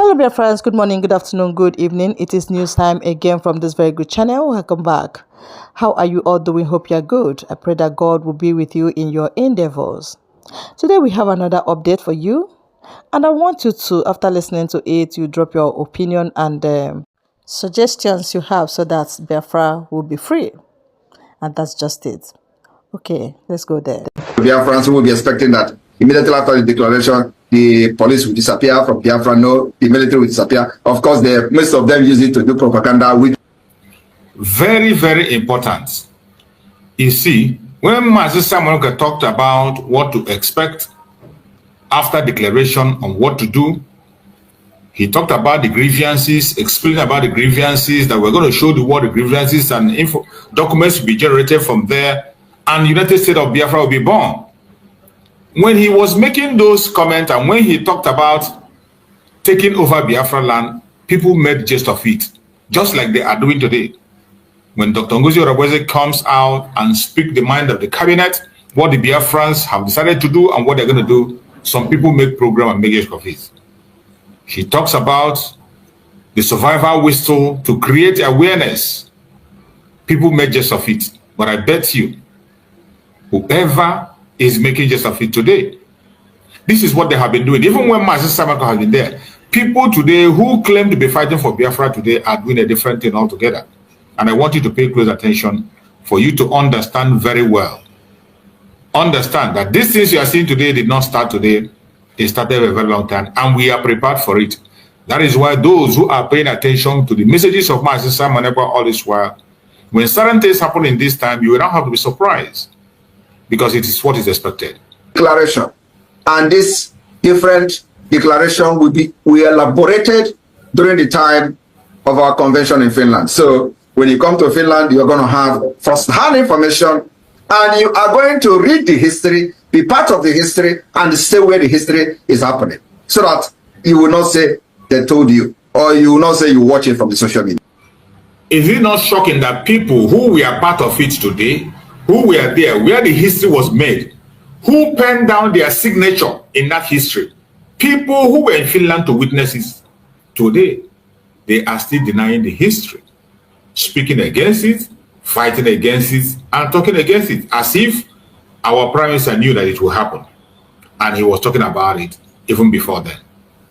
Hello, dear friends. Good morning, good afternoon, good evening. It is news time again from this very good channel. Welcome back. How are you all doing? Hope you're good. I pray that God will be with you in your endeavors. Today we have another update for you, and I want you to, after listening to it, you drop your opinion and suggestions you have so that Biafra will be free. And that's just it. Okay, let's go there. Biafrans will be expecting that immediately after the declaration, the police will disappear from Biafra. No, the military will disappear. Of course, most of them use it to do propaganda. Very, very important. You see, when Master Samuel talked about what to expect after declaration on what to do, he talked about the grievances, explaining about the grievances, that we're going to show the world the grievances, and documents will be generated from there, and United States of Biafra will be born. When he was making those comments and when he talked about taking over Biafra land, people made jest of it, just like they are doing today. When Dr. Ngozi Orabueze comes out and speaks the mind of the cabinet, what the Biafrans have decided to do and what they're going to do, some people make program and make jest of it. She talks about the survival whistle to create awareness. People make jest of it, but I bet you, whoever is making jest of it today, this is what they have been doing. Even when Master Samako has been there, people today who claim to be fighting for Biafra today are doing a different thing altogether. And I want you to pay close attention for you to understand very well. Understand that these things you are seeing today did not start today. It started a very long time, and we are prepared for it. That is why those who are paying attention to the messages of Master Samaneba all this while, when certain things happen in this time, you will not have to be surprised, because it is what is expected. Declaration, and this different declaration will be elaborated during the time of our convention in Finland. So when you come to Finland, you are going to have first-hand information, and you are going to read the history, be part of the history, and say where the history is happening, so that you will not say they told you, or you will not say you watch it from the social media. Is it not shocking that people who were part of it today, who were there, where the history was made, who penned down their signature in that history, people who were in Finland to witness it today, they are still denying the history, speaking against it, fighting against it, and talking against it, as if our Prime Minister knew that it will happen, and he was talking about it even before then.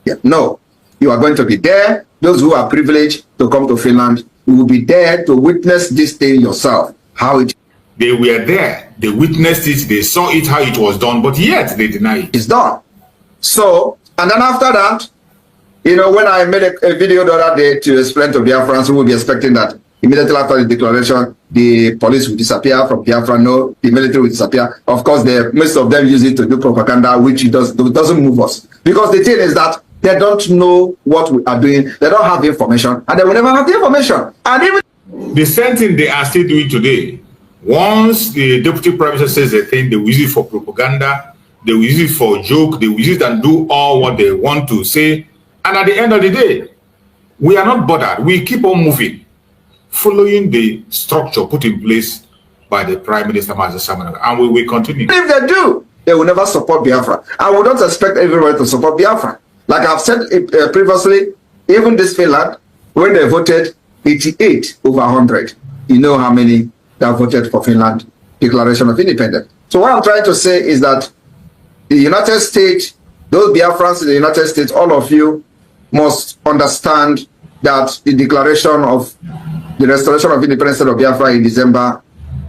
Yeah, no, you are going to be there. Those who are privileged to come to Finland, you will be there to witness this thing yourself, how it. They were there, they witnessed it, they saw it, how it was done, but yet they deny it. It's done. So, and then after that, you know, when I made a video the other day to explain to Biafrans who will be expecting that immediately after the declaration, the police will disappear from Biafra. No, the military will disappear. Of course, most of them use it to do propaganda, which doesn't move us. Because the thing is that they don't know what we are doing. They don't have information, and they will never have the information. And even the same thing they are still doing today. Once the deputy prime minister says a thing, they will use it for propaganda, they will use it for joke, they will use it and do all what they want to say. And at the end of the day, we are not bothered. We keep on moving, following the structure put in place by the Prime Minister, Master Samuel, and we will continue. If they do, they will never support Biafra. I would not expect everybody to support Biafra. Like I've said previously, even this Finland, when they voted 88 over 100, you know how many that voted for Finland Declaration of Independence. So what I'm trying to say is that the United States, those Biafrans in the United States, all of you must understand that the declaration of the restoration of independence of Biafra in December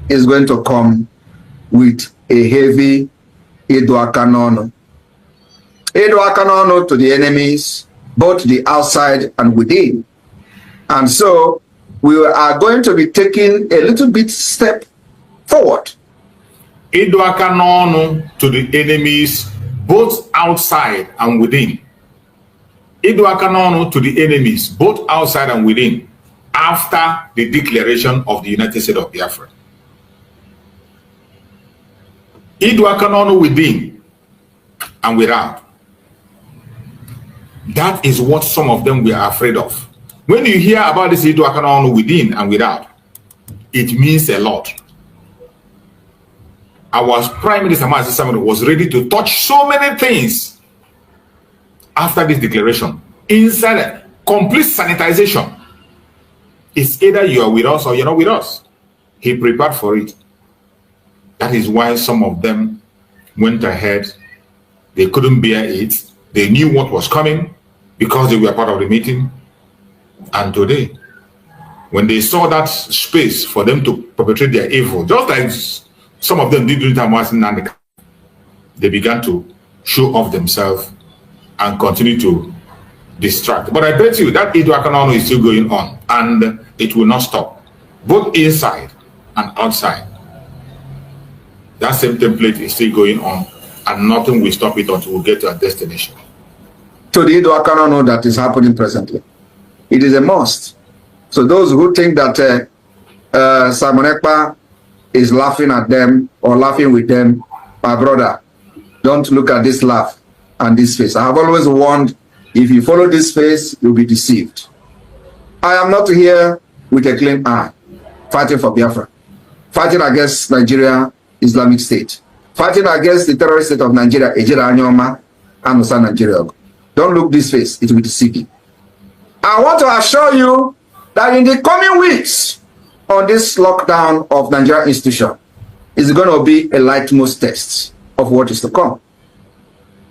is going to come with a heavy Edoakanono. Edoakanono to the enemies, both the outside and within. And so we are going to be taking a little bit step forward. Edoakanono to the enemies, both outside and within. Edoakanono to the enemies, both outside and within, after the declaration of the United States of Biafra. Edoakanono within and without. That is what some of them were afraid of. When you hear about this Edoakanono within and without, it means a lot. Our Prime Minister Master was ready to touch so many things after this declaration. inside complete sanitization. It's either you are with us or you're not with us. He prepared for it. That is why some of them went ahead. They couldn't bear it. They knew what was coming because they were part of the meeting. And today, when they saw that space for them to perpetrate their evil, just like some of them did during Nandika, they began to show off themselves and continue to distract. But I bet you that Iduakanano is still going on, and it will not stop, both inside and outside. That same template is still going on, and nothing will stop it until we get to our destination. To the Iduakanano that is happening presently, it is a must. So those who think that Simon Ekpa is laughing at them or laughing with them, my brother, don't look at this laugh and this face. I have always warned, if you follow this face, you'll be deceived. I am not here with a clean eye, fighting for Biafra, fighting against Nigeria Islamic State, fighting against the terrorist state of Nigeria, Ejira Anyoma, and Osa Nigeria. Don't look this face, it will deceive you. I want to assure you that in the coming weeks, on this lockdown of Nigeria institution, is going to be a litmus test of what is to come.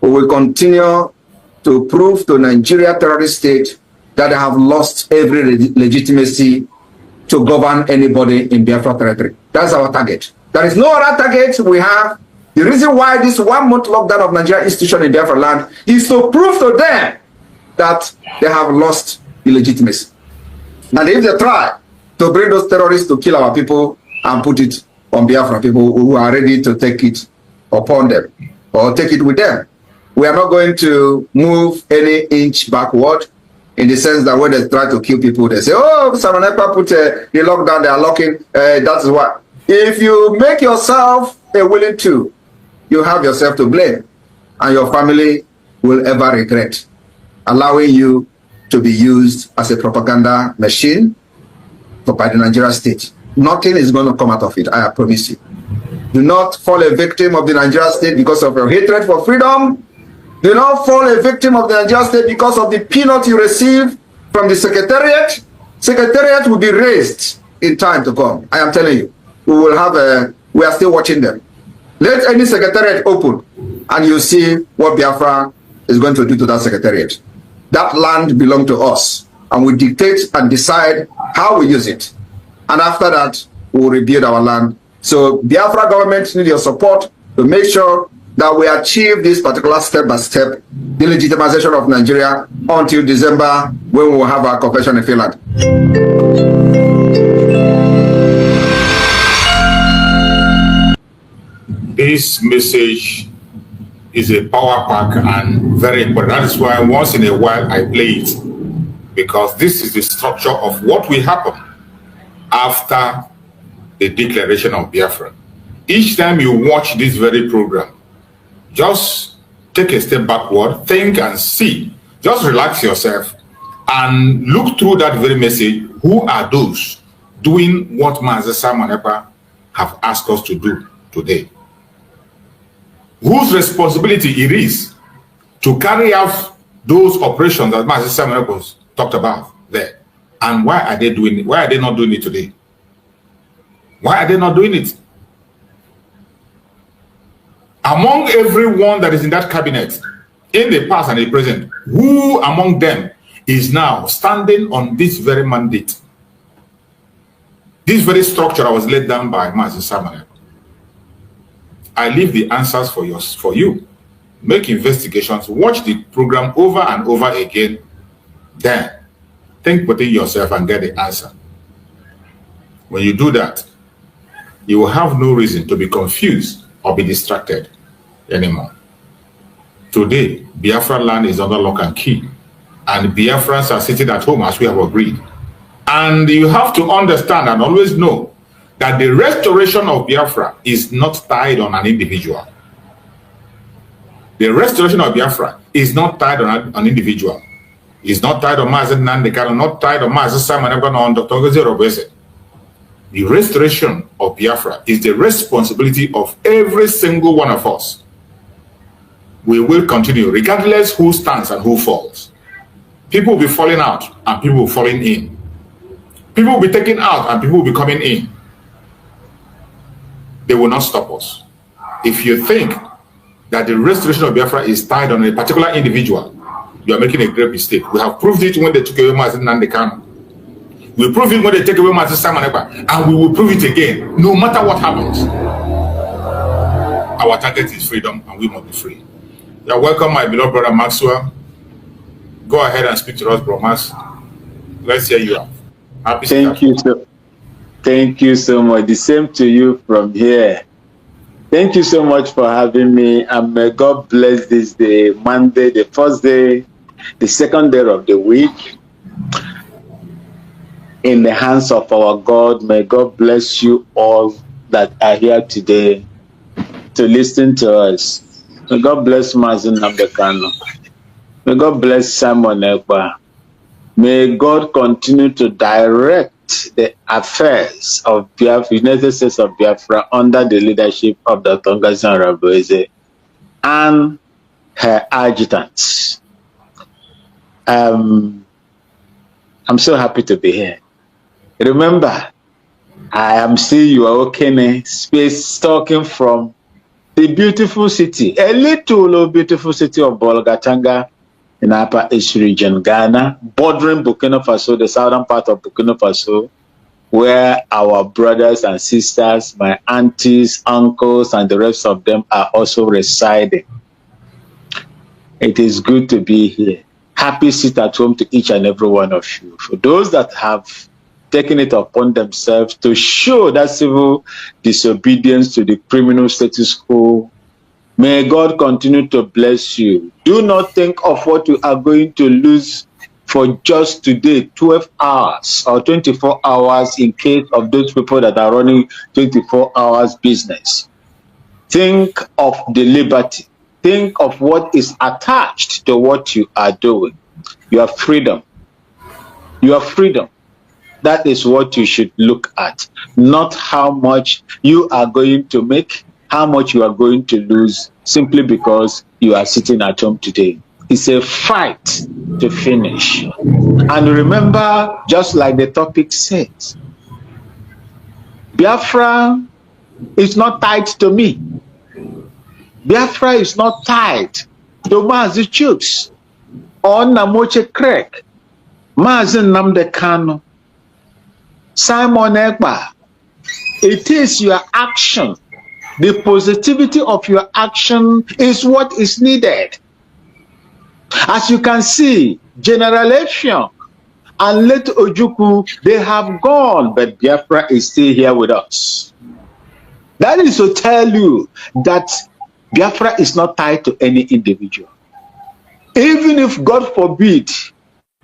We will continue to prove to Nigeria terrorist state that they have lost every legitimacy to govern anybody in Biafra territory. That's our target. There is no other target we have. The reason why this 1 month lockdown of Nigeria institution in Biafra land is to prove to them that they have lost the legitimacy. And if they try to bring those terrorists to kill our people and put it on Biafra people who are ready to take it upon them or take it with them, we are not going to move any inch backward, in the sense that when they try to kill people, they say, oh, Simon Ekpa put the lockdown, they are locking, that is why. If you make yourself a willing to, you have yourself to blame, and your family will ever regret allowing you to be used as a propaganda machine by the Nigeria state. Nothing is going to come out of it, I promise you. Do not fall a victim of the Nigeria state because of your hatred for freedom. Do not fall a victim of the Nigeria state because of the peanut you receive from the secretariat. Secretariat will be raised in time to come. I am telling you. We are still watching them. Let any secretariat open and you see what Biafra is going to do to that secretariat. That land belongs to us, and we dictate and decide how we use it. And after that, we will rebuild our land. So Biafra government need your support to make sure that we achieve this particular step-by-step delegitimization of Nigeria until December, when we will have our convention in Finland. This message is a power pack and very important. That is why once in a while I play it, because this is the structure of what will happen after the declaration of Biafra. Each time you watch this very program, just take a step backward, think and see. Just relax yourself and look through that very message. Who are those doing what Master Simon Ekpa have asked us to do today? Whose responsibility it is to carry out those operations that Master Simon Ekpa talked about there? And why are they doing it? Why are they not doing it today? Why are they not doing it? Among everyone that is in that cabinet, in the past and the present, who among them is now standing on this very mandate? This very structure was laid down by Master Simon Ekpa. I leave the answers for you. Make investigations, watch the program over and over again, then think within yourself and get the answer. When you do that, you will have no reason to be confused or be distracted anymore. Today, Biafra land is under lock and key, and Biafrans are sitting at home as we have agreed. And you have to understand and always know that the restoration of Biafra is not tied on an individual. The restoration of Biafra is not tied on an individual. It's not tied on Mazen Nandekano, not tied on Mazen Simon Ekpa, on Dr. Ngozi Orabueze. The restoration of Biafra is the responsibility of every single one of us. We will continue, regardless who stands and who falls. People will be falling out and people will be falling in. People will be taken out and people will be coming in. They will not stop us. If you think that the restoration of Biafra is tied on a particular individual, you are making a great mistake. We have proved it when they took away Mazi Nnamdi Kanu. We proved it when they take away Mazi Simon Ekpa, and we will prove it again, no matter what happens. Our target is freedom, and we must be free. You are welcome, my beloved brother Maxwell. Go ahead and speak to us, bro Max. Let's hear you out. Happy Thank you so much. The same to you from here. Thank you so much for having me, and may God bless this day, Monday, the first day, the second day of the week. In the hands of our God, may God bless you all that are here today to listen to us. May God bless Mazi Nnamdi Kanu. May God bless Simon Ekpa. May God continue to direct the affairs of Biafra, United States of Biafra, under the leadership of Dr. Ngozi Orabueze and her adjutants. I'm so happy to be here. Remember, I am still your Okene space, talking from the beautiful city, a little beautiful city of Bolgatanga in Upper East region, Ghana, bordering Burkina Faso, the southern part of Burkina Faso, where our brothers and sisters, my aunties, uncles, and the rest of them are also residing. It is good to be here. Happy sit at home to each and every one of you. For those that have taken it upon themselves to show that civil disobedience to the criminal status quo, may God continue to bless you. Do not think of what you are going to lose for just today, 12 hours or 24 hours in case of those people that are running 24 hours business. Think of the liberty. Think of what is attached to what you are doing. Your freedom. Your freedom. That is what you should look at. Not how much you are going to make, how much you are going to lose simply because you are sitting at home today. It's a fight to finish. And remember, just like the topic says, Biafra is not tied to me. Biafra is not tied to Mazi Chuks or Namoche Craig, Mazi Nnamdi Kanu, Simon Ekpa. It is your action. The positivity of your action is what is needed. As you can see, General Effiong and late Ojukwu, they have gone, but Biafra is still here with us. That is to tell you that Biafra is not tied to any individual. Even if, God forbid,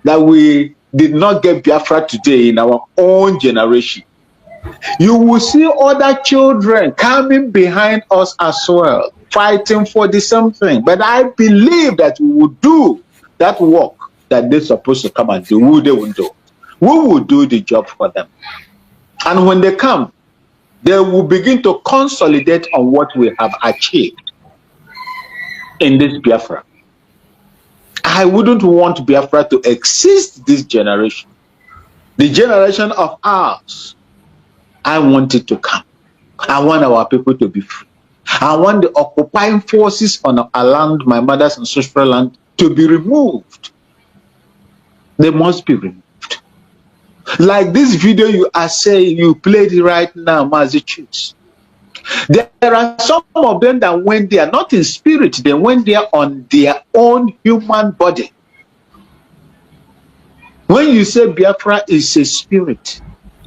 that we did not get Biafra today in our own generation, you will see other children coming behind us as well, fighting for the same thing. But I believe that we will do that work that they're supposed to come and do. They will do. We will do the job for them. And when they come, they will begin to consolidate on what we have achieved in this Biafra. I wouldn't want Biafra to exist this generation. The generation of ours, I want it to come. I want our people to be free. I want the occupying forces on our land, my mother's ancestral land, to be removed. They must be removed. Like this video you are saying, you played it right now, Mazi Chuks. There are some of them that went there, not in spirit, they went there on their own human body. When you say Biafra is a spirit,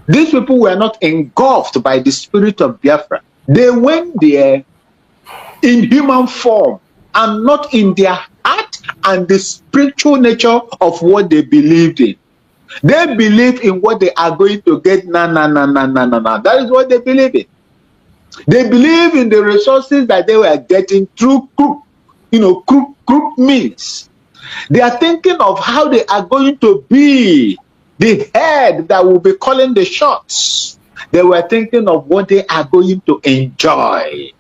these people were not engulfed by the spirit of Biafra. They went there in human form and not in their heart and the spiritual nature of what they believed in. They believe in what they are going to get. That is what they believe in. They believe in the resources that they were getting through group means. They are thinking of how they are going to be the head that will be calling the shots. They were thinking of what they are going to enjoy.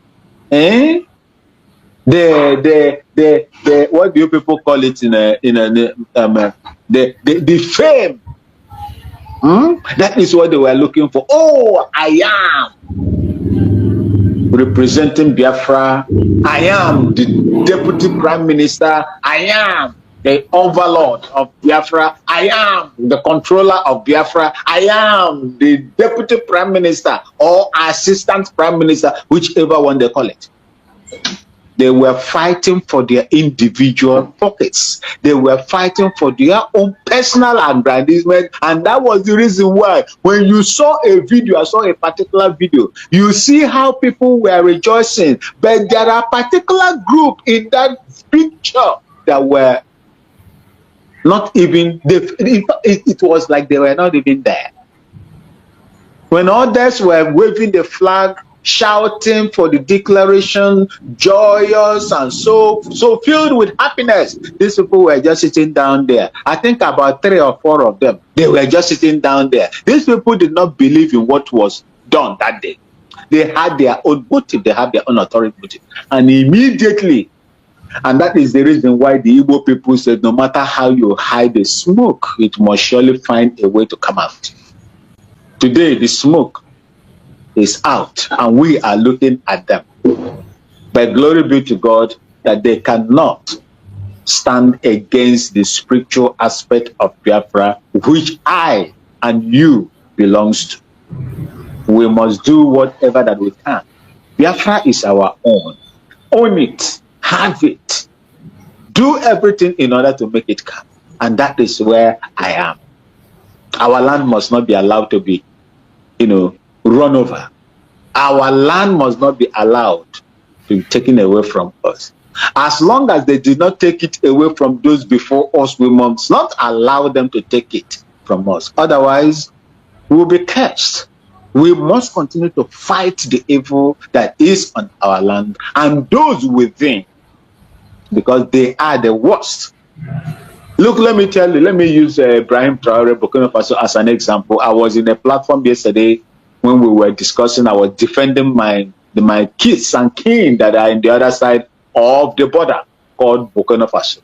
the what do you people call it the fame. That is what they were looking for. Oh, I am representing Biafra. I am the deputy prime minister. I am the overlord of Biafra. I am the controller of Biafra. I am the deputy prime minister or assistant prime minister, whichever one they call it. They were fighting for their individual pockets. They were fighting for their own personal aggrandizement. And that was the reason why when you saw a video, I saw a particular video, you see how people were rejoicing. But there are particular group in that picture that were not even, it was like they were not even there. When others were waving the flag, shouting for the declaration, joyous and so filled with happiness, these people were just sitting down there. I think about 3 or 4 of them, they were just sitting down there. These people did not believe in what was done that day. They had their own motive, they had their own authority motive. And immediately, and that is the reason why the Igbo people said, no matter how you hide the smoke, it must surely find a way to come out. Today, the smoke is out and we are looking at them. But glory be to God that they cannot stand against the spiritual aspect of Biafra, which I and you belongs to. We must do whatever that we can. Biafra is our own. Own it. Have it. Do everything in order to make it come. And that is where I am. Our land must not be allowed to be, run over. Our land must not be allowed to be taken away from us. As long as they did not take it away from those before us, we must not allow them to take it from us. Otherwise, we will be cursed. We must continue to fight the evil that is on our land and those within, because they are the worst. Look, let me tell you, let me use Ibrahim Traore, Burkina Faso, as an example. I was in a platform yesterday when we were discussing, I was defending my kids and kin that are in the other side of the border called Burkina Faso.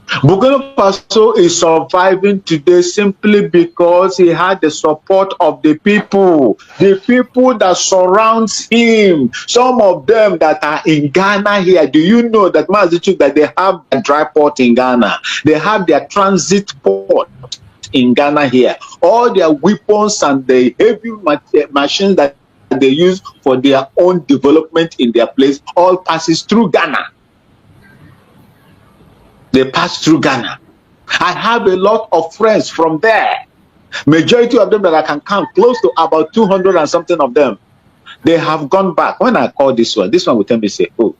Burkina Faso is surviving today simply because he had the support of the people that surrounds him. Some of them that are in Ghana here. Do you know that that they have a dry port in Ghana? They have their transit port in Ghana here. All their weapons and the heavy machines that they use for their own development in their place all passes through Ghana. They pass through Ghana. I have a lot of friends from there. Majority of them that I can count, close to about 200 and something of them, they have gone back. When I call this one will tell me, say, oh,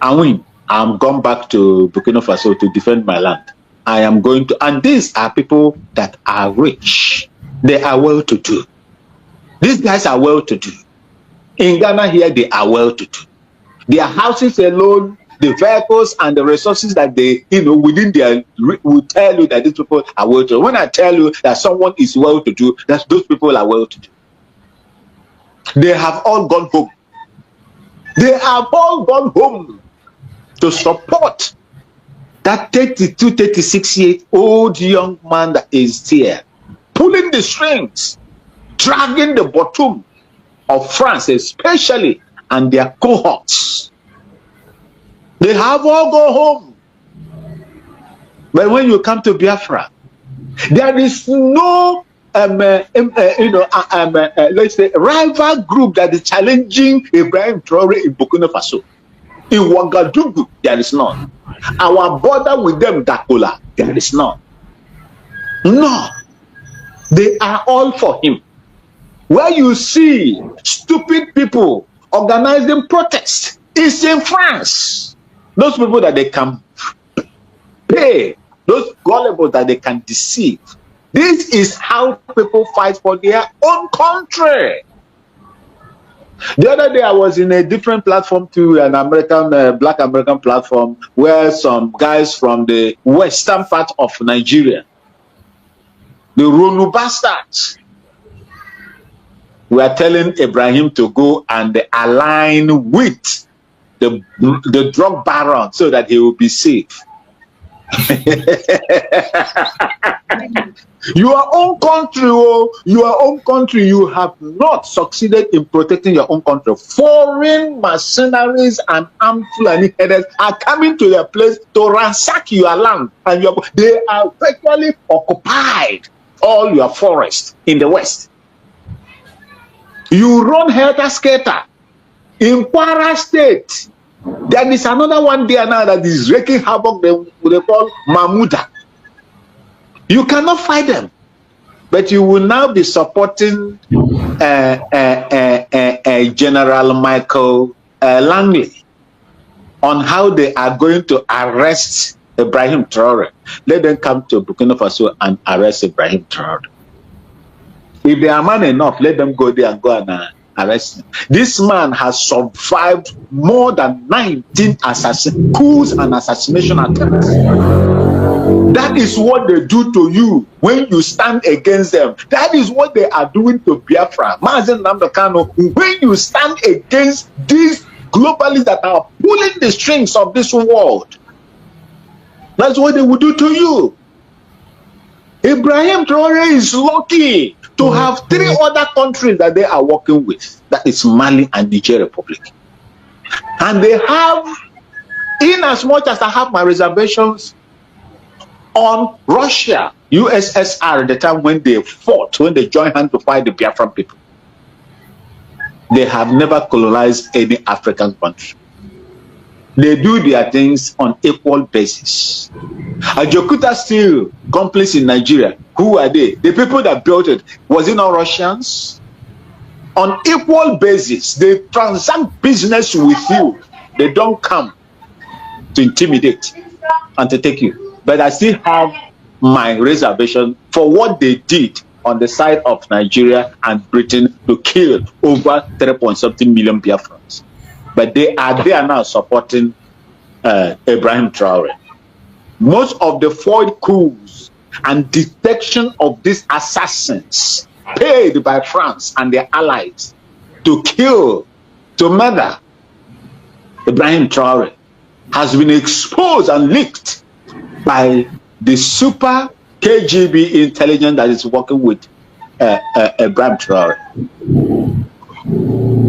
I'm gone back to Burkina Faso to defend my land. I am going to, and these are people that are rich. They are well-to-do. These guys are well-to-do. In Ghana here, they are well-to-do. Their houses alone, the vehicles and the resources that they, within their, will tell you that these people are well-to-do. When I tell you that someone is well-to-do, that's those people are well-to-do. They have all gone home. They have all gone home to support that 32, 36-year-old young man that is here, pulling the strings, dragging the bottom of France, especially, and their cohorts. They have all gone home. But when you come to Biafra, there is no, let's say, rival group that is challenging Ibrahim Traore in Burkina Faso. In Ouagadougou, there is none. Our border with them, Dakola, there is none. No. They are all for him. Where you see stupid people organizing protests, it's in France. Those people that they can pay, those gullible that they can deceive. This is how people fight for their own country. The other day I was in a different platform too, an American, black American platform, where some guys from the western part of Nigeria, the Ronu bastards, were telling Ibrahim to go and align with the drug baron so that he will be safe. Your own country, you have not succeeded in protecting your own country. Foreign mercenaries and armed Fulani headers are coming to your place to ransack your land, and they are virtually occupied all your forests in the west. You run helter-skelter in Kwara State. There is another one there now that is wreaking havoc. They call Mamuda. You cannot fight them, but you will now be supporting General Michael Langley on how they are going to arrest Ibrahim Traore. Let them come to Burkina Faso and arrest Ibrahim Traore. If they are man enough, let them go there and go and arrest him. This man has survived more than 19 coups and assassination attempts. That is what they do to you when you stand against them. That is what they are doing to Biafra. Mazen Namdekano, when you stand against these globalists that are pulling the strings of this world, that's what they will do to you. Ibrahim Traore is lucky to have 3 other countries that they are working with. That is Mali and Niger Republic. And they have, in as much as I have my reservations on Russia, USSR, at the time when they fought, when they joined hands to fight the Biafran people, they have never colonized any African country. They do their things on equal basis. Ajokuta Steel companies in Nigeria, who are they? The people that built it, was it not Russians? On equal basis, they transact business with you. They don't come to intimidate and to take you. But I still have my reservation for what they did on the side of Nigeria and Britain to kill over 3.something million Biafrans. But they are now supporting Ibrahim Traore. Most of the foiled coups and detection of these assassins paid by France and their allies to kill, to murder Ibrahim Traore has been exposed and leaked by the super KGB intelligence that is working with Ibrahim Traore.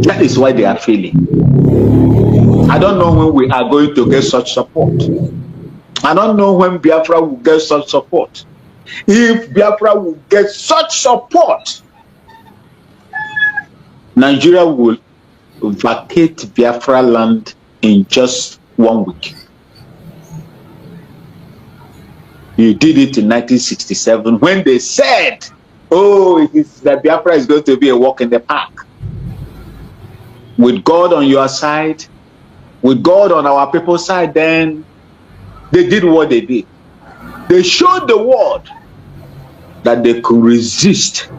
That is why they are failing. I don't know when we are going to get such support. I don't know when Biafra will get such support. If Biafra will get such support, Nigeria will vacate Biafra land in just 1 week. You did it in 1967 when they said, oh, that Biafra is going to be a walk in the park. With God on your side, with God on our people's side, then they did what they did. They showed the world that they could resist.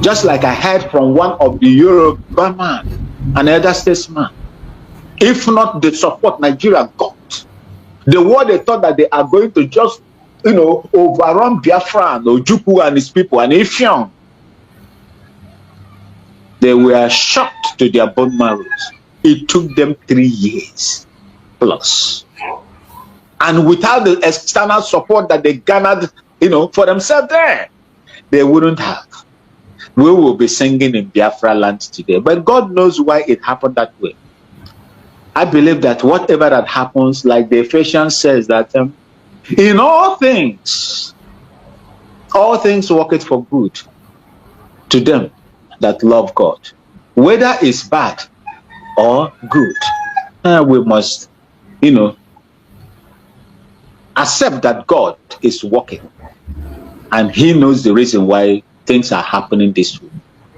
Just like I heard from one of the Yoruba man, an elder statesman. If not the support Nigeria got, the world they thought that they are going to just, overrun Biafra, Ojukwu and his people, and Ifeanyi, they were shocked to their bone marrows. It took them 3 years plus. And without the external support that they garnered, for themselves there, they wouldn't have. We will be singing in Biafra land today. But God knows why it happened that way. I believe that whatever that happens, like the Ephesians says, that in all things work it for good to them that love God. Whether it's bad or good, we must, accept that God is working. And he knows the reason why things are happening this way.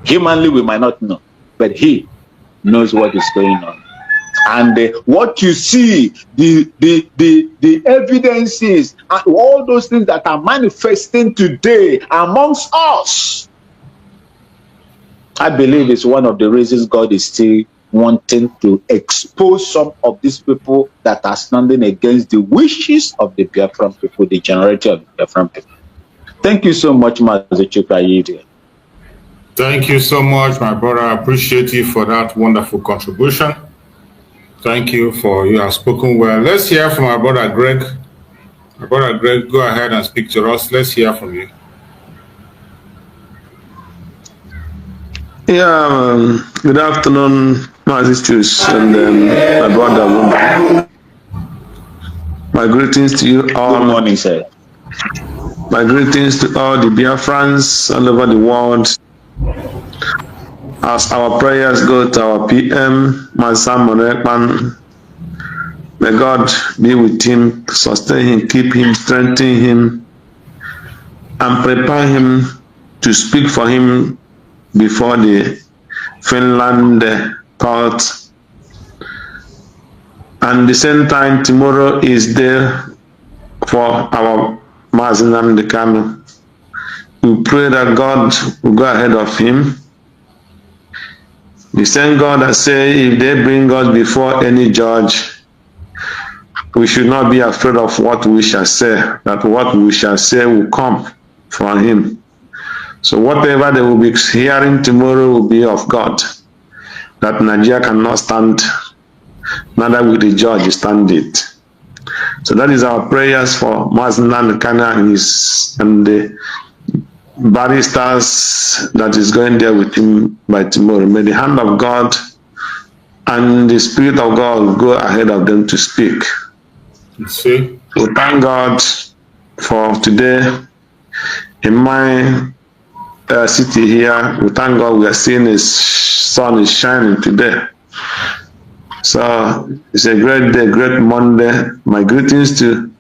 Humanly, we might not know, but he knows what is going on. And what you see, the evidences, and all those things that are manifesting today amongst us, I believe is one of the reasons God is still wanting to expose some of these people that are standing against the wishes of the Biafran people, the generality of the Biafran people. Thank you so much, Mazuchukwu. Thank you so much, my brother. I appreciate you for that wonderful contribution. Thank you for you have spoken well. Let's hear from our brother Greg. Our brother Greg, go ahead and speak to us. Let's hear from you. Yeah, good afternoon, my sisters and my brother. My greetings to you all. Good morning, sir. My greetings to all the Biafrans all over the world. As our prayers go to our PM, Masam Monekman, may God be with him, sustain him, keep him, strengthen him, and prepare him to speak for him before the Finland court. And the same time, tomorrow is there for our Mazinam Dekano. We pray that God will go ahead of him. The same God that say, if they bring us before any judge, we should not be afraid of what we shall say, that what we shall say will come from him. So whatever they will be hearing tomorrow will be of God, that Nigeria cannot stand, neither will the judge stand it. So that is our prayers for Mazinan Kana and the barristers that is going there with him by tomorrow. May the hand of God and the Spirit of God go ahead of them to speak. See? We thank God for today. In my city here, we thank God we are seeing His sun is shining today. So it's a great day, great Monday. My greetings to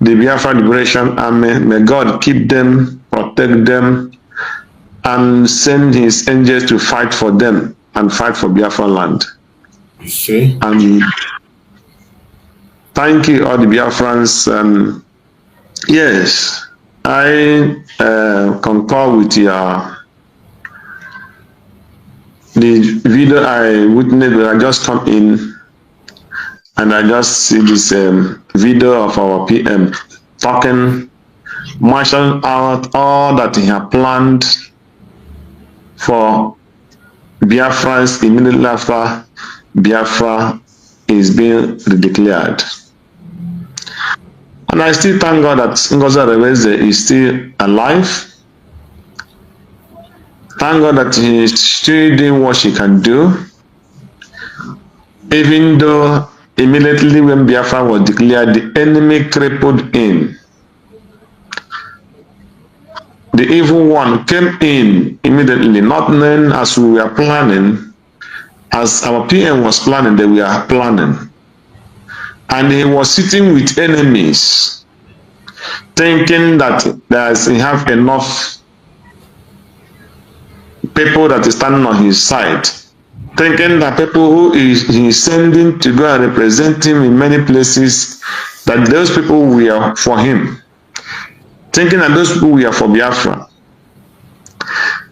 the Biafra Liberation Army. May God keep them, protect them, and send His angels to fight for them and fight for Biafra land. You see? And thank you, all the Biafrans. Yes, I concur with the video I witnessed when I just come in, and I just see this video of our PM talking, marshalling out all that he had planned for Biafrans immediately after Biafra is being declared. And I still thank God that Ngozi Orabueze is still alive. Thank God that he is still doing what she can do. Even though immediately when Biafra was declared, the enemy crippled in. The evil one came in immediately, not knowing as we were planning, as our PM was planning, that we are planning. And he was sitting with enemies, thinking that he have enough people that is standing on his side, thinking that people who he is sending to go and represent him in many places, that those people were for him, thinking that those people were for Biafra,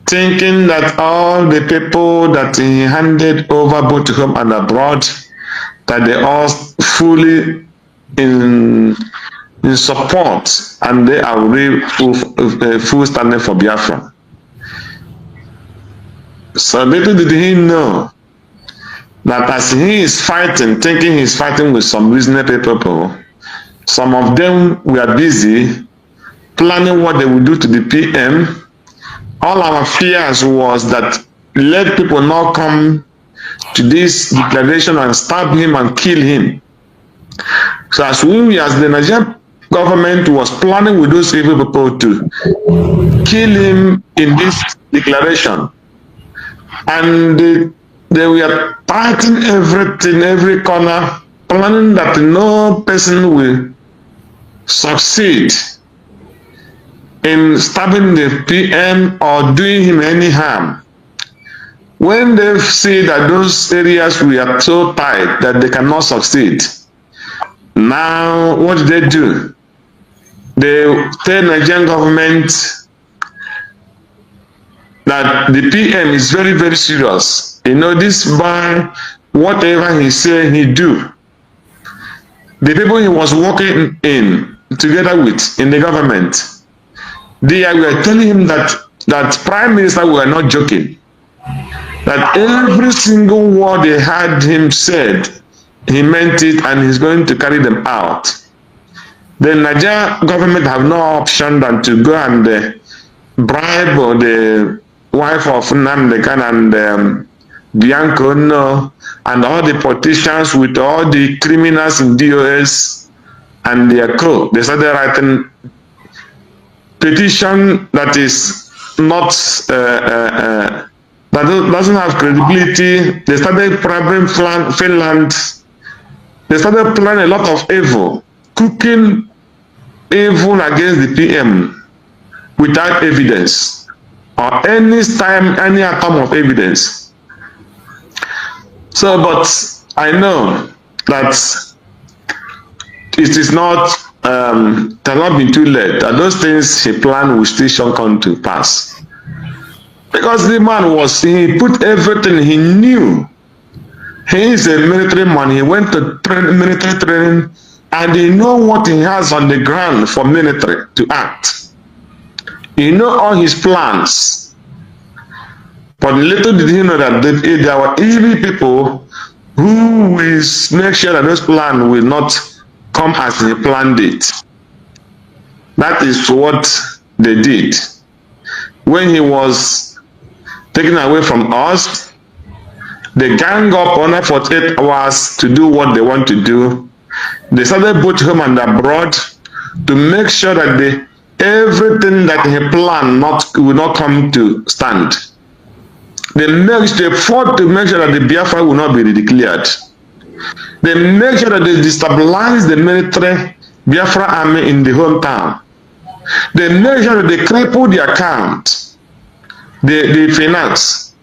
thinking that all the people that he handed over both to home and abroad, that they all fully in support and they are really full standing for Biafra. So little did he know that as he is fighting, thinking he's fighting with some reasonable people, some of them were busy planning what they would do to the PM. All our fears was that let people not come to this declaration and stab him and kill him. So as the Nigerian government was planning with those evil people to kill him in this declaration, and they were fighting everything, every corner, planning that no person will succeed in stabbing the PM or doing him any harm. When they see that those areas were so tight that they cannot succeed, now what do? They tell Nigerian government that the PM is very, very serious. You know, this man, whatever he say, he do. The people he was working in together with in the government, they were telling him that Prime Minister were not joking. That every single word they had him said, he meant it and he's going to carry them out. The Nigeria government have no option than to go and bribe the wife of Nnamdi Kanu and Bianco, no, and all the politicians with all the criminals in DOS and their co. They started writing petition that is not that doesn't have credibility. They started bribing Finland. They started planning a lot of evil, cooking evil against the PM without evidence or any atom of evidence. So, but I know that it is not, it has not been too late, that those things he planned will still come to pass. Because the man he put everything he knew. He is a military man, he went to military training, and he knows what he has on the ground for military to act. He knows all his plans. But little did he know that there were evil people who will make sure that those plans will not come as he planned it. That is what they did. When he was taken away from us, they gang up on for 8 hours to do what they want to do. They started both home and abroad to make sure that everything that he planned will not come to stand. They fought to make sure that the Biafra will not be declared. They make sure that they destabilize the military Biafra army in the hometown. They make sure that they cripple the account, the finance.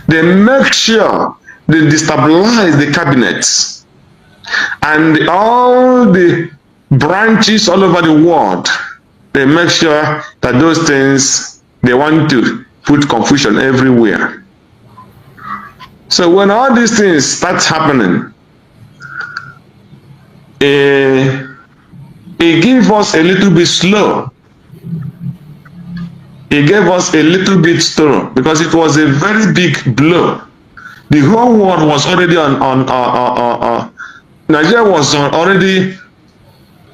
They make sure they destabilize the cabinets and all the branches all over the world. They make sure that those things, they want to put confusion everywhere. So when all these things start happening, it gave us a little bit slow. It gave us a little bit slow because it was a very big blow. The whole world was already Nigeria was already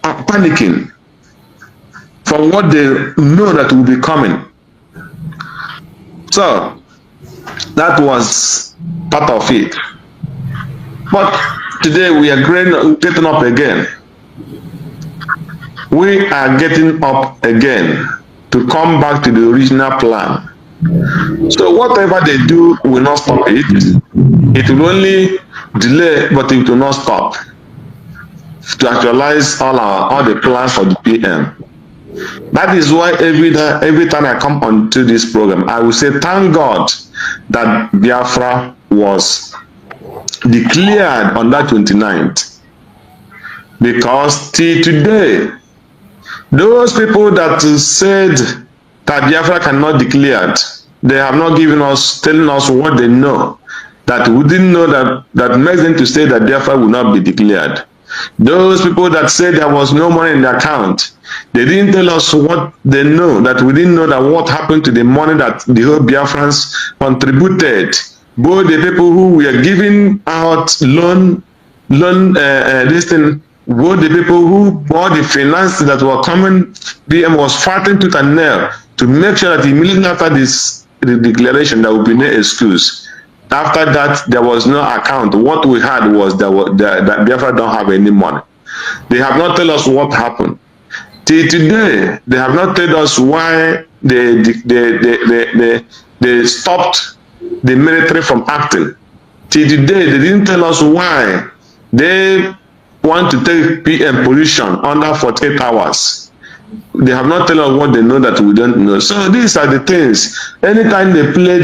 panicking from what they know that will be coming. So that was part of it. But today we are getting up again. We are getting up again to come back to the original plan. So whatever they do will not stop it. It will only delay, but it will not stop to actualize all the plans for the PM. That is why every time I come onto this program, I will say thank God that Biafra was declared on that 29th. Because till today, those people that said that Biafra cannot be declared, they have not telling us what they know, that we didn't know that makes them to say that Biafra will not be declared. Those people that said there was no money in the account, they didn't tell us what they know, that we didn't know that what happened to the money that the whole Biafrans contributed. Both the people who were giving out loan, this thing, both the people who bought the finance that were coming, PM was fighting tooth and nail to make sure that immediately after the declaration there would be no excuse. After that, there was no account. What we had was that Biafra don't have any money. They have not told us what happened. Till today, they have not told us why they stopped the military from acting. Till today, they didn't tell us why they want to take PM position under 48 hours. They have not told us what they know that we don't know. So these are the things. Anytime they play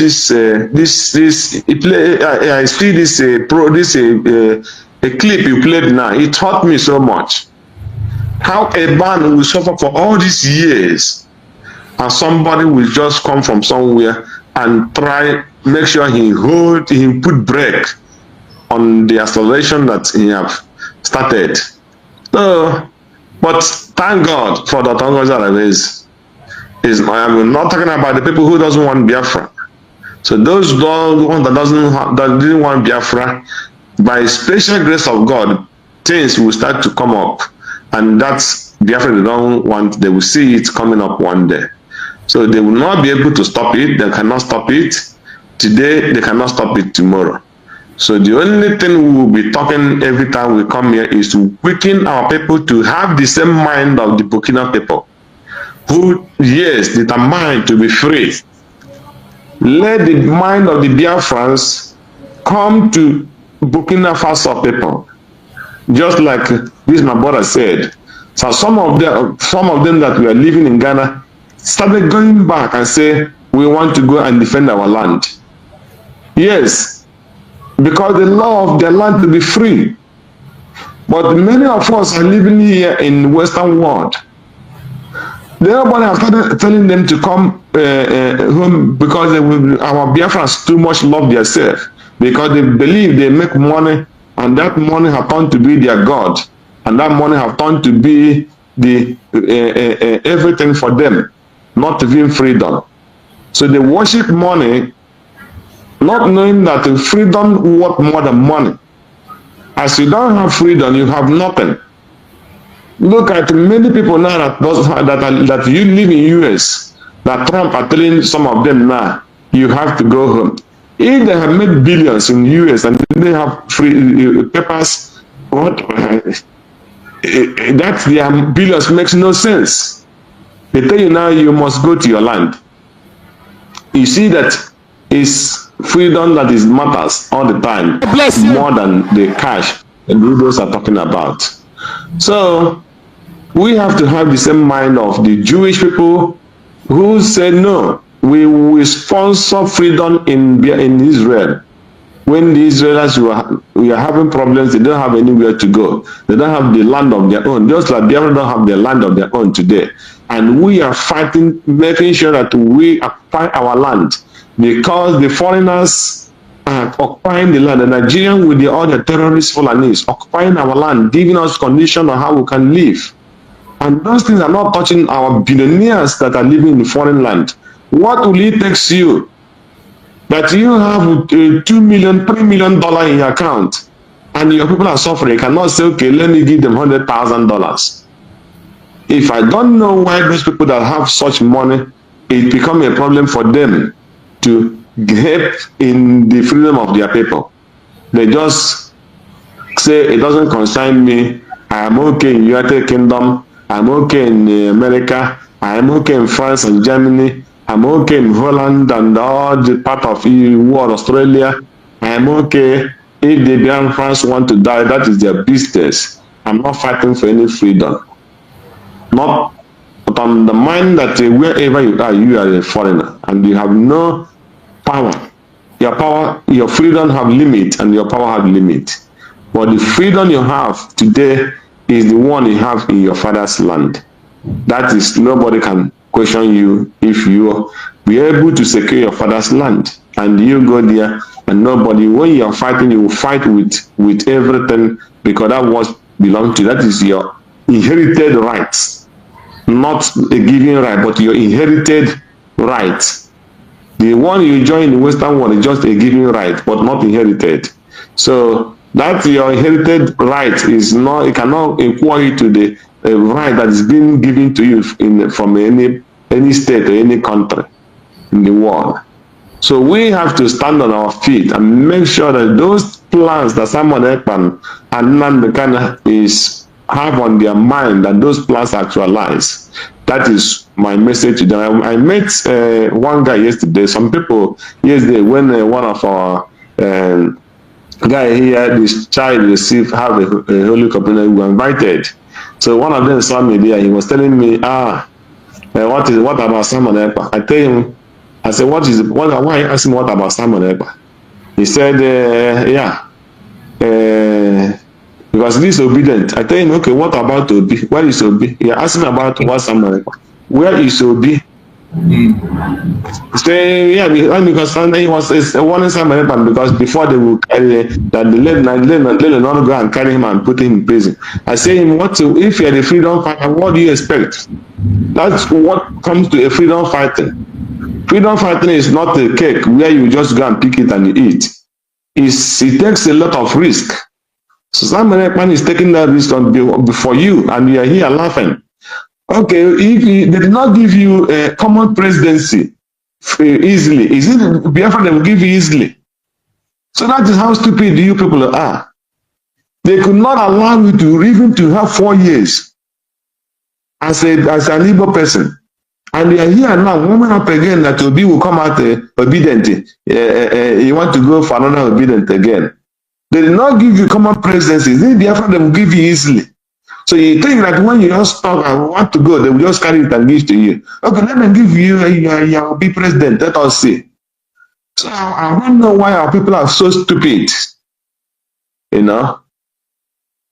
I see this a clip you played now. It hurt me so much. How a man will suffer for all these years, and somebody will just come from somewhere and make sure he put brake on the acceleration that he have started. So, but thank God for Dr. Ngozi Orabueze. I'm not talking about the people who doesn't want Biafra. So those ones that didn't want Biafra, by special grace of God, things will start to come up, and that's Biafra they don't want. They will see it coming up one day. So they will not be able to stop it. They cannot stop it today. They cannot stop it tomorrow. So the only thing we will be talking every time we come here is to quicken our people to have the same mind of the Burkina people, who, yes, determined to be free. Let the mind of the Biafrans come to Burkina Faso people, just like this my brother said. So some of them that were living in Ghana started going back and say, we want to go and defend our land. Yes, because they love their land to be free. But many of us are living here in the Western world. Everybody have started telling them to come home because our Biafrans too much love themselves, because they believe they make money, and that money have turned to be their God, and that money have turned to be the everything for them, not even freedom. So they worship money, not knowing that freedom worth more than money. As you don't have freedom, you have nothing. Look at many people now that you live in US, that Trump are telling some of them now, you have to go home. If they have made billions in US and they have free papers, what that their billions makes no sense. They tell you now you must go to your land. You see that it's freedom that is matters all the time, more than the cash the leaders are talking about. So we have to have the same mind of the Jewish people who said, no, we will sponsor freedom in Israel. When the Israelites were having problems, they don't have anywhere to go. They don't have the land of their own, just like they don't have the land of their own today. And we are fighting, making sure that we occupy our land, because the foreigners are occupying the land. The Nigerians with all the terrorist Fulanis occupying our land, giving us conditions on how we can live. And those things are not touching our billionaires that are living in the foreign land. What will it take you that you have $2 million, $3 million in your account, and your people are suffering? You cannot say, okay, let me give them $100,000. If I don't know why those people that have such money, it becomes a problem for them to help in the freedom of their people. They just say, it doesn't concern me. I am okay in United Kingdom. I'm okay in America. I'm okay in France and Germany. I'm okay in Holland and all the part of the world, Australia. I'm okay. If the Biafrans want to die, that is their business. I'm not fighting for any freedom. Not, but on the mind that wherever you are a foreigner, and you have no power. Your freedom have limit, and your power have limit. But the freedom you have today is the one you have in your father's land. That is, nobody can question you if you be able to secure your father's land, and you go there, and nobody, when you are fighting, you will fight with everything, because that was belong to you. That is your inherited rights, not a given right, but your inherited right. The one you join in the Western world is just a given right, but not inherited. So that your inherited right is not, it cannot equal you to the right that is being given to you from any state or any country in the world. So we have to stand on our feet and make sure that those plans that Simon Ekpan and Nnamdi Kanu have on their mind, that those plans actualize. That is my message to them. I met one guy yesterday, some people yesterday, when one of our guy here, this child have a Holy Communion, we were invited. So one of them saw me there. He was telling me, what about Simon Ekpa? I tell him, I said, why are you asking what about Simon Ekpa? He said, because this is obedient. I tell him, okay, what about Obi? Where is Obi? He asked me about what Simon Ekpa. Where is Obi? Say, yeah, because he was warning Simon Ekpa, because before they will carry that let not go and carry him and put him in prison. I say him, if you're the freedom fighter, what do you expect? That's what comes to a freedom fighting. Freedom fighting is not a cake where you just go and pick it and you eat. it takes a lot of risk. So Simon Ekman is taking that risk before you, and you are here laughing. Okay, if they did not give you a common presidency easily, is it Biafra they will give you easily? So that is how stupid you people are. They could not allow you to even to have 4 years as an Igbo person. And we are here now, warming up again that Obi will come out obedient. You want to go for another obedient again. They did not give you common presidency. They will give you easily. So you think that when you just talk and want to go, they will just carry it and give to you. Okay, let them give you, you will be president, let us see. So I don't know why our people are so stupid. You know?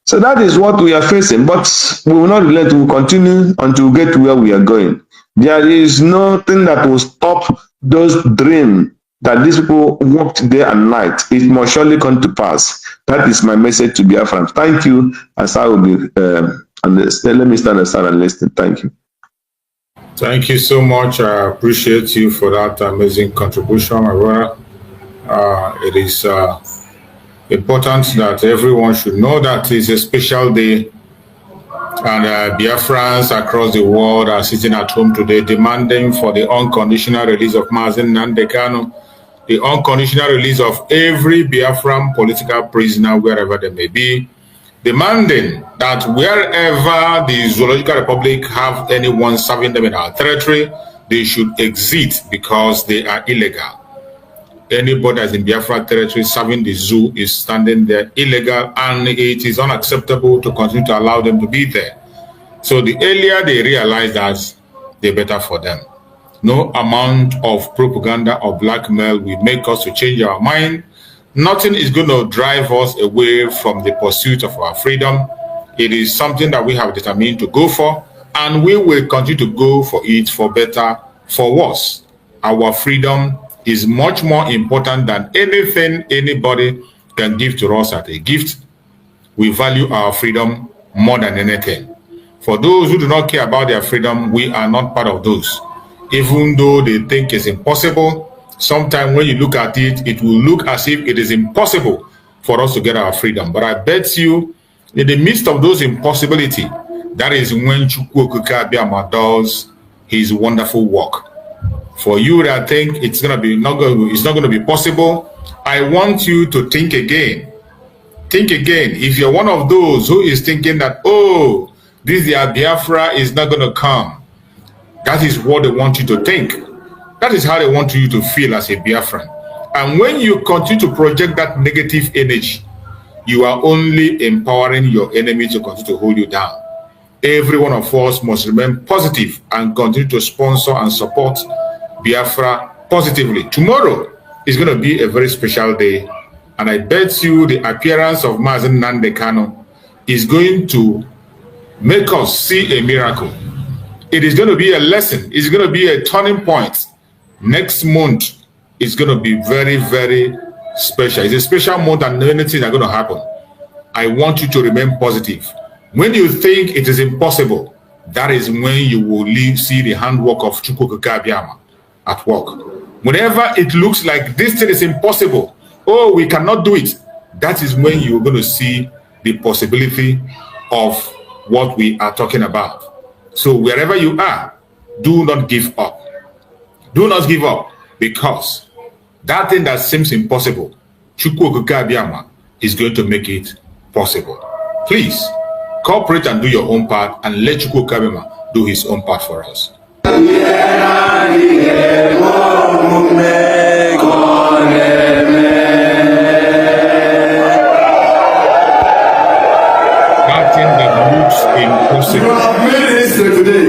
So that is what we are facing, but we will not relent. We will continue until we get to where we are going. There is nothing that will stop those dreams that these people worked day and night. It must surely come to pass. That is my message to Biafrans. Thank you. As I will be, let me stand aside and listen. Thank you. Thank you so much. I appreciate you for that amazing contribution, my brother. It is important that everyone should know that it's a special day, and Biafrans across the world are sitting at home today demanding for the unconditional release of Mazi Nnamdi Kanu, the unconditional release of every Biafran political prisoner wherever they may be, demanding that wherever the Zoological Republic have anyone serving them in our territory, they should exit because they are illegal. Anybody that's in Biafra territory serving the zoo is standing there illegal, and it is unacceptable to continue to allow them to be there. So the earlier they realize that, the better for them. No amount of propaganda or blackmail will make us to change our mind. Nothing is going to drive us away from the pursuit of our freedom. It is something that we have determined to go for, and we will continue to go for it, for better, for worse. Our freedom is much more important than anything anybody can give to us as a gift. We value our freedom more than anything. For those who do not care about their freedom, we are not part of those. Even though they think it's impossible, sometimes when you look at it, it will look as if it is impossible for us to get our freedom. But I bet you, in the midst of those impossibility, that is when Chukwu Okike Abiama does his wonderful work. For you that think it's not going to be possible, I want you to think again. Think again. If you're one of those who is thinking that, oh, this Biafra is not going to come, that is what they want you to think. That is how they want you to feel as a Biafran. And when you continue to project that negative energy, you are only empowering your enemy to continue to hold you down. Every one of us must remain positive and continue to sponsor and support Biafra positively. Tomorrow is going to be a very special day, and I bet you the appearance of Mazi Nnamdi Kanu is going to make us see a miracle. It is going to be a lesson. It's going to be a turning point. Next month is going to be very, very special. It's a special month, and anything is going to happen. I want you to remain positive. When you think it is impossible, that is when you will see the handwork of Chukwu Okike Abiama at work. Whenever it looks like this thing is impossible, oh, we cannot do it, that is when you're going to see the possibility of what we are talking about. So wherever you are, do not give up. Do not give up, because that thing that seems impossible, Chukwu Okike Abiama is going to make it possible. Please, cooperate and do your own part, and let Chukwu Okike Abiama do his own part for us. That thing that looks impossible. You have made history today.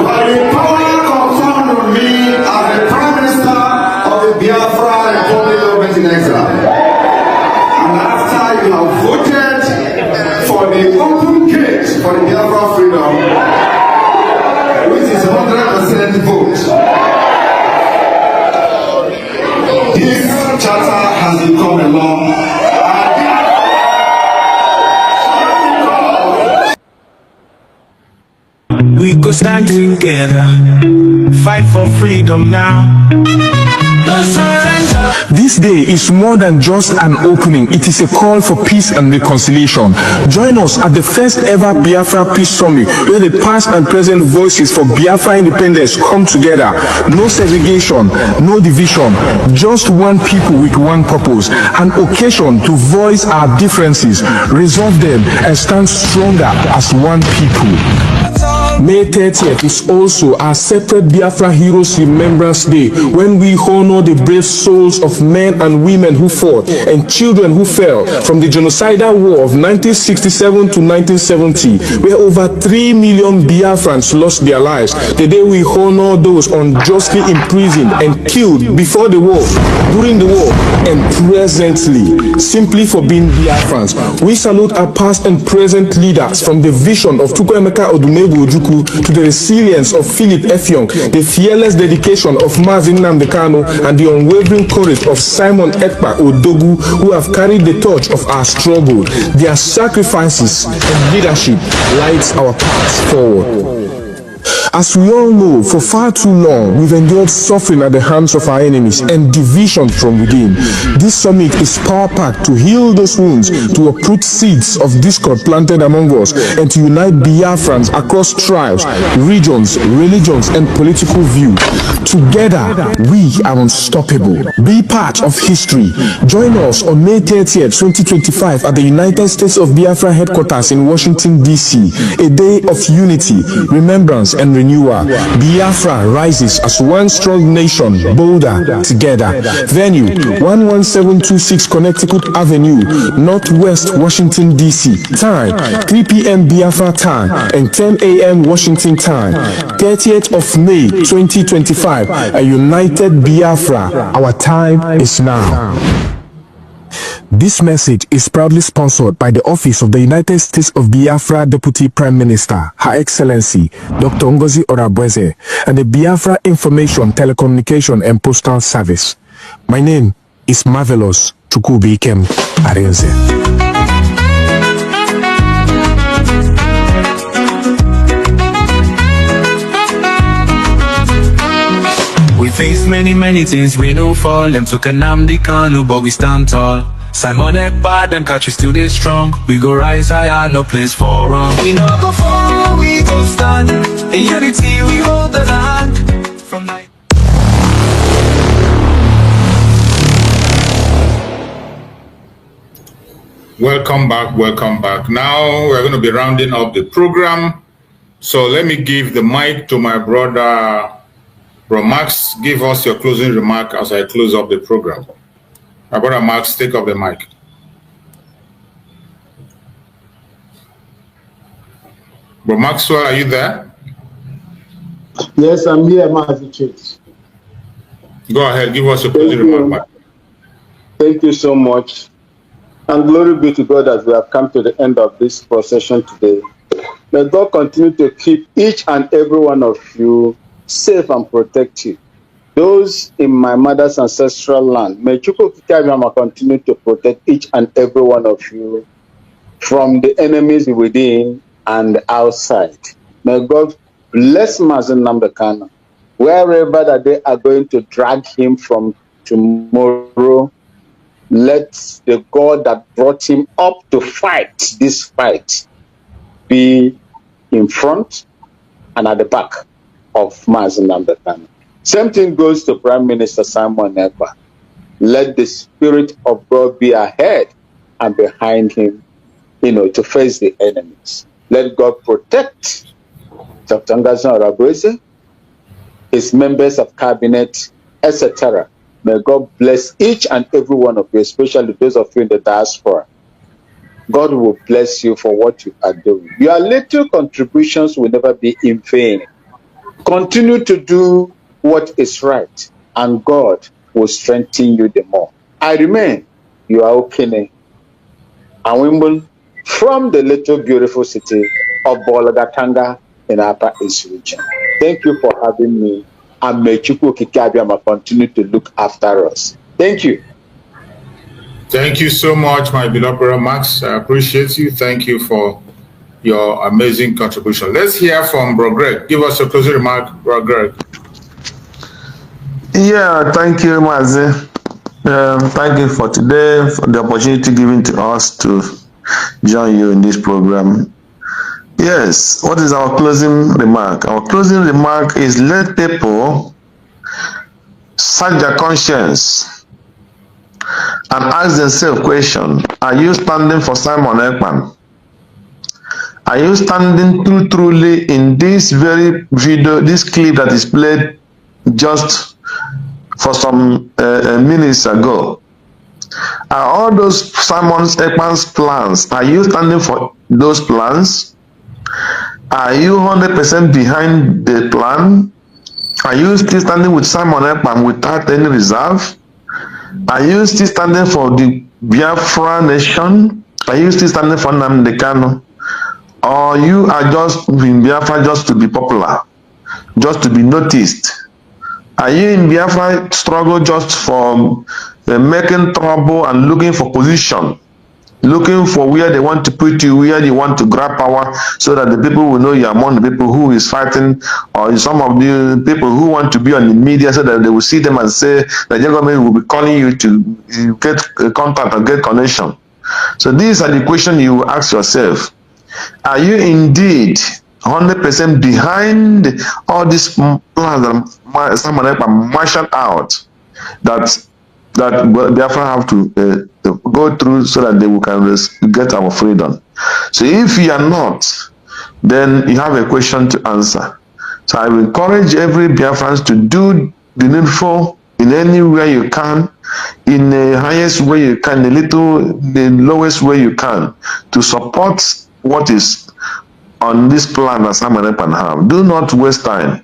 By the power conferred on me as the Prime Minister of the Biafra Republic Government in Exile. And after you have voted for the open gate for the Biafra freedom, which is 100% vote, this charter has become a law. We could stand together, fight for freedom now. This day is more than just an opening. It is a call for peace and reconciliation. Join us at the first ever Biafra Peace Summit, where the past and present voices for Biafra independence come together. No segregation, no division, just one people with one purpose. An occasion to voice our differences, resolve them, and stand stronger as one people. May 30th is also our separate Biafra Heroes Remembrance Day, when we honor the brave souls of men and women who fought and children who fell from the genocidal war of 1967 to 1970, where over 3 million Biafrans lost their lives. The day we honor those unjustly imprisoned and killed before the war, during the war, and presently, simply for being Biafrans. We salute our past and present leaders, from the vision of Chukwuemeka Odumegwu Ojukwu to the resilience of Philip Effiong, the fearless dedication of Mazi Nnamdi Kanu, and the unwavering courage of Simon Ekpa Odogu, who have carried the torch of our struggle. Their sacrifices and leadership lights our paths forward. As we all know, for far too long, we've endured suffering at the hands of our enemies and division from within. This summit is power-packed to heal those wounds, to uproot seeds of discord planted among us, and to unite Biafrans across tribes, regions, religions, and political view. Together, we are unstoppable. Be part of history. Join us on May 30th, 2025 at the United States of Biafra headquarters in Washington, D.C. A day of unity, remembrance, and renewal. Biafra rises as one strong nation, bolder together. Venue 11726 Connecticut Avenue, Northwest Washington, D.C. Time 3 p.m. Biafra time and 10 a.m. Washington time. 30th of May 2025. A united Biafra. Our time is now. This message is proudly sponsored by the Office of the United States of Biafra Deputy Prime Minister, Her Excellency Dr. Ngozi Orabueze, and the Biafra Information, Telecommunication and Postal Service. My name is Marvelous Chukwubikem Arenze. We face many things, we no fall. Them took a Nnamdi Kanu, but we stand tall. Simon Ekpa, them catch we still dey strong. We go rise higher, no place for wrong. We no go fall, we go stand. In unity, we hold the land. From night. Welcome back. Now we're going to be rounding up the program. So let me give the mic to my brother, Bro Max. Give us your closing remark as I close up the program. My brother Max, take up the mic. Bro Maxwell, are you there? Yes, I'm here, Master Chief. Go ahead, give us your closing remark, Mike. Thank you so much. And glory be to God as we have come to the end of this procession today. May God continue to keep each and every one of you safe and protect you. Those in my mother's ancestral land, may Chukwuemeka continue to protect each and every one of you from the enemies within and outside. May God bless Mazi Nnamdi Kanu, wherever that they are going to drag him from tomorrow. Let the God that brought him up to fight this fight be in front and at the back of Mazi Nnamdi Kanu. Same thing goes to Prime Minister Simon Ekpa. Let the Spirit of God be ahead and behind him, to face the enemies. Let God protect Dr. Orabueze, his members of cabinet, etc. May God bless each and every one of you, especially those of you in the diaspora. God will bless you for what you are doing. Your little contributions will never be in vain. Continue to do what is right, and God will strengthen you the more. I remain, you are okay. And women from the little beautiful city of Bolagatanga in Upper East region. Thank you for having me, and may Chukwuemeka continue to look after us. Thank you. Thank you so much, my beloved brother Max. I appreciate you. Thank you for your amazing contribution. Let's hear from Bro Greg. Give us a closing remark, Bro Greg. Yeah, thank you, Mazi. Thank you for today, for the opportunity given to us to join you in this program. Yes, what is our closing remark? Our closing remark is let people search their conscience and ask themselves question, are you standing for Simon Ekman? Are you standing truly in this very video, this clip that is played just for some minutes ago? Are all those Simon Ekman's plans, are you standing for those plans? Are you 100% behind the plan? Are you still standing with Simon Ekman without any reserve? Are you still standing for the Biafra nation? Are you still standing for Nnamdi Kanu? Or you are just in Biafra just to be popular, just to be noticed? Are you in Biafra struggle just for making trouble and looking for position, looking for where they want to put you, where they want to grab power, so that the people will know you are among the people who is fighting, or some of the people who want to be on the media, so that they will see them and say that the government will be calling you to get contact and get connection? So these are the questions you will ask yourself. Are you indeed 100% behind all these plans that someone marshaled out that Biafra have to go through so that they can get our freedom? So if you are not, then you have a question to answer. So I will encourage every Biafran to do the needful in any way you can, in the highest way you can, the lowest way you can, to support what is on this plan that Simon Ekpan have. Do not waste time,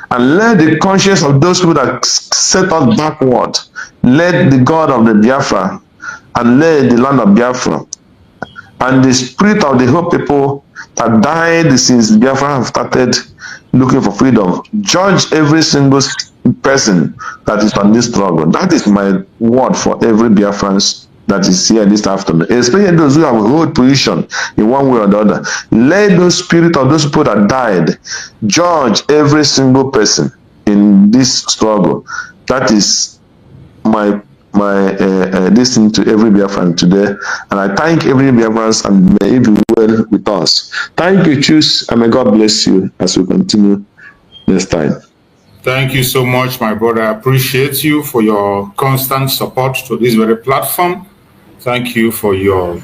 and let the conscience of those people that set us backward, let the God of the Biafra and let the land of Biafra and the spirit of the whole people that died since Biafra have started looking for freedom judge every single person that is on this struggle. That is my word for every Biafran that is here this afternoon, especially those who have a hold position in one way or the other. Let those spirit of those people that died judge every single person in this struggle. That is my listening to every Biafran today, and I thank every Biafran, and may it be well with us. Thank you, Chus, and may God bless you as we continue next time. Thank you so much, my brother. I appreciate you for your constant support to this very platform. Thank you for your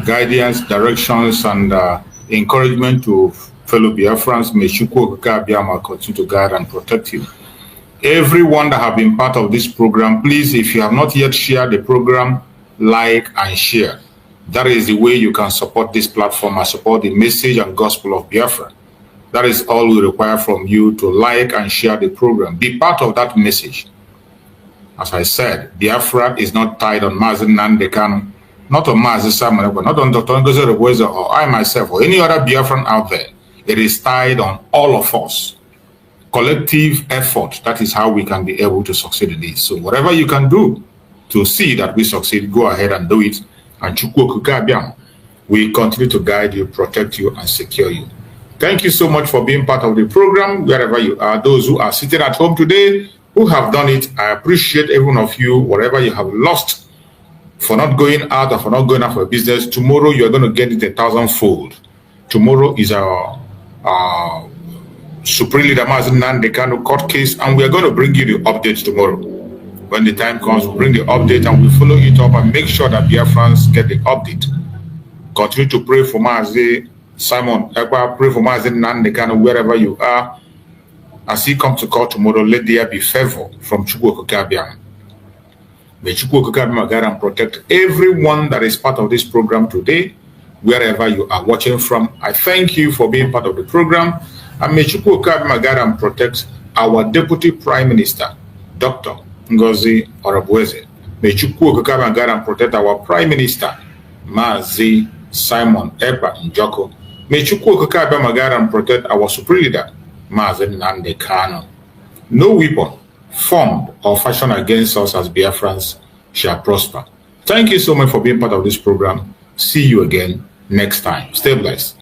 guidance, directions, and encouragement to fellow Biafrans. May Chukwu Okike Abiama continue to guide and protect you. Everyone that have been part of this program, please, if you have not yet shared the program, like and share. That is the way you can support this platform and support the message and gospel of Biafra. That is all we require from you, to like and share the program. Be part of that message. As I said, Biafra is not tied on Mazi Nnamdi Kanu, not on Mazi Simon Ekpan, not on Dr. Ngozi Orabueze or I myself or any other Biafran out there. It is tied on all of us. Collective effort. That is how we can be able to succeed in this. So whatever you can do to see that we succeed, go ahead and do it. And Chukwu Okike Abiama will continue to guide you, protect you, and secure you. Thank you so much for being part of the program, wherever you are. Those who are sitting at home today, who have done it, I appreciate every one of you. Whatever you have lost for not going out or for not going out for business, tomorrow you're going to get it 1,000-fold. Tomorrow is our Supreme Leader Mazi Nnamdi Kanu court case, and we are going to bring you the updates tomorrow. When the time comes, we'll bring the update and we'll follow it up and make sure that Biafrans get the update. Continue to pray for Mazi Simon Ekpa, pray for Mazi Nnamdi Kanu wherever you are. As he comes to court tomorrow, let there be favor from Chukwu Okike Abiama. May Chukwu Okike Abiama guide and protect everyone that is part of this program today, wherever you are watching from. I thank you for being part of the program, and may Chukwu Okike Abiama guide and protect our Deputy Prime Minister, Dr. Ngozi Orabueze. May Chukwu Okike Abiama guide and protect our Prime Minister, Mazi Simon Ekpa Njoko. May Chukwu Okike Abiama guide and protect our Supreme Leader, Mazi Nnamdi Kanu. No weapon formed or fashioned against us as Biafrans shall prosper. Thank you so much for being part of this program. See you again next time. Stay blessed.